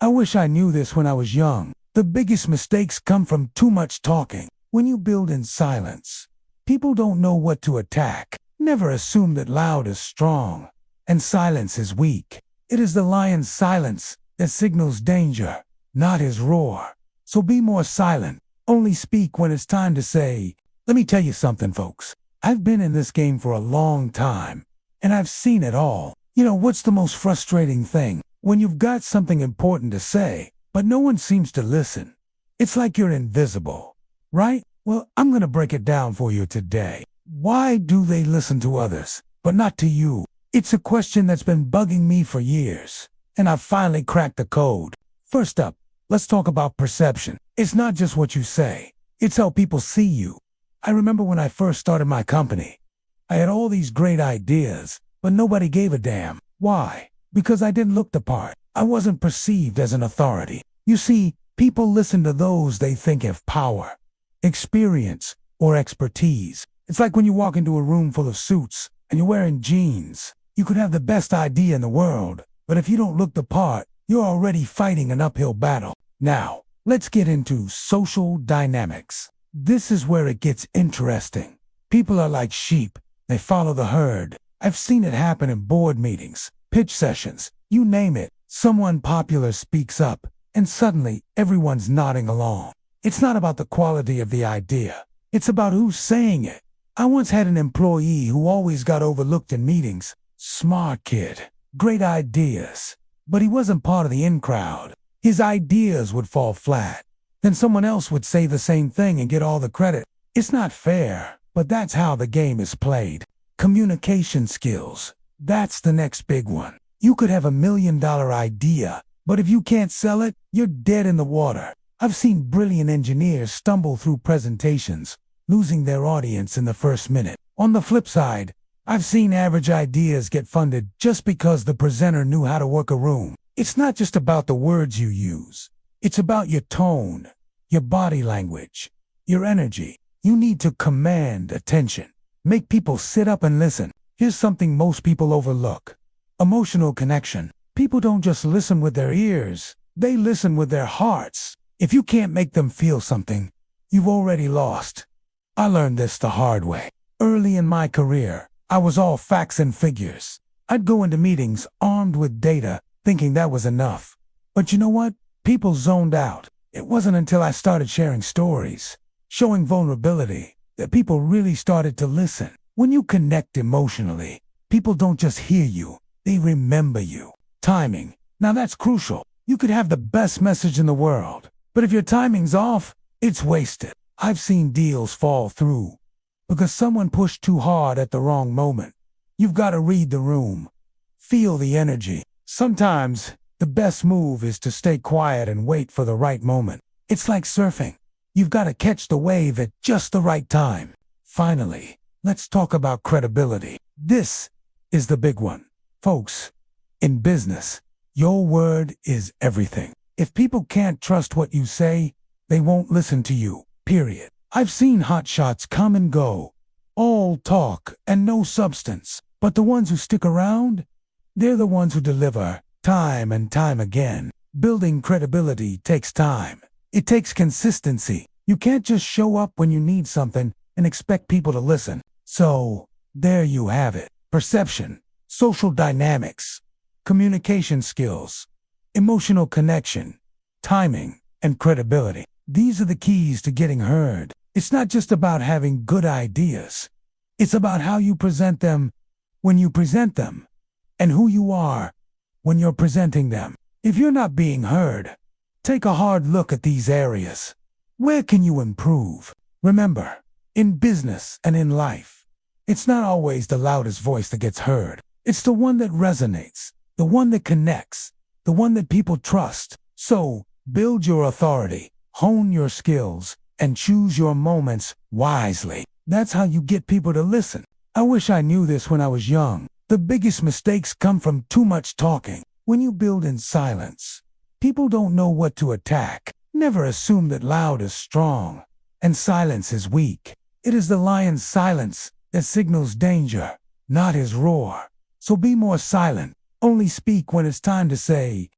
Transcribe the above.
I wish I knew this when I was young. The biggest mistakes come from too much talking. When you build in silence, people don't know what to attack. Never assume that loud is strong and silence is weak. It is the lion's silence that signals danger, not his roar. So be more silent. Only speak when it's time to say, let me tell you something, folks. I've been in this game for a long time, and I've seen it all. You know, what's the most frustrating thing? When you've got something important to say, but no one seems to listen. It's like you're invisible, right? Well, I'm going to break it down for you today. Why do they listen to others, but not to you? It's a question that's been bugging me for years, and I've finally cracked the code. First up, let's talk about perception. It's not just what you say, it's how people see you. I remember when I first started my company, I had all these great ideas, but nobody gave a damn. Why? Because I didn't look the part. I wasn't perceived as an authority. You see, people listen to those they think have power, experience, or expertise. It's like when you walk into a room full of suits and you're wearing jeans. You could have the best idea in the world, but if you don't look the part, you're already fighting an uphill battle. Now, let's get into social dynamics. This is where it gets interesting. People are like sheep. They follow the herd. I've seen it happen in board meetings, pitch sessions, you name it. Someone popular speaks up, and suddenly everyone's nodding along. It's not about the quality of the idea. It's about who's saying it. I once had an employee who always got overlooked in meetings. Smart kid, great ideas, but he wasn't part of the in crowd. His ideas would fall flat. Then someone else would say the same thing and get all the credit. It's not fair, but that's how the game is played. Communication skills. That's the next big one. You could have $1 million idea, but if you can't sell it, you're dead in the water. I've seen brilliant engineers stumble through presentations, losing their audience in the first minute. On the flip side, I've seen average ideas get funded just because the presenter knew how to work a room. It's not just about the words you use. It's about your tone, your body language, your energy. You need to command attention. Make people sit up and listen. Here's something most people overlook. Emotional connection. People don't just listen with their ears. They listen with their hearts. If you can't make them feel something, you've already lost. I learned this the hard way. Early in my career, I was all facts and figures. I'd go into meetings armed with data, thinking that was enough. But you know what? People zoned out. It wasn't until I started sharing stories, showing vulnerability, that people really started to listen. When you connect emotionally, people don't just hear you, they remember you. Timing. Now that's crucial. You could have the best message in the world, but if your timing's off, it's wasted. I've seen deals fall through because someone pushed too hard at the wrong moment. You've got to read the room, feel the energy. Sometimes the best move is to stay quiet and wait for the right moment. It's like surfing. You've got to catch the wave at just the right time. Finally, let's talk about credibility. This is the big one. Folks, in business, your word is everything. If people can't trust what you say, they won't listen to you, period. I've seen hotshots come and go, all talk and no substance. But the ones who stick around, they're the ones who deliver time and time again. Building credibility takes time. It takes consistency. You can't just show up when you need something and expect people to listen. So, there you have it. Perception, social dynamics, communication skills, emotional connection, timing, and credibility. These are the keys to getting heard. It's not just about having good ideas. It's about how you present them when you present them, and who you are when you're presenting them. If you're not being heard, take a hard look at these areas. Where can you improve? Remember, in business and in life, it's not always the loudest voice that gets heard. It's the one that resonates, the one that connects, the one that people trust. So, build your authority, hone your skills, and choose your moments wisely. That's how you get people to listen. I wish I knew this when I was young. The biggest mistakes come from too much talking. When you build in silence, people don't know what to attack. Never assume that loud is strong and silence is weak. It is the lion's silence that signals danger, not his roar. So be more silent. Only speak when it's time to say,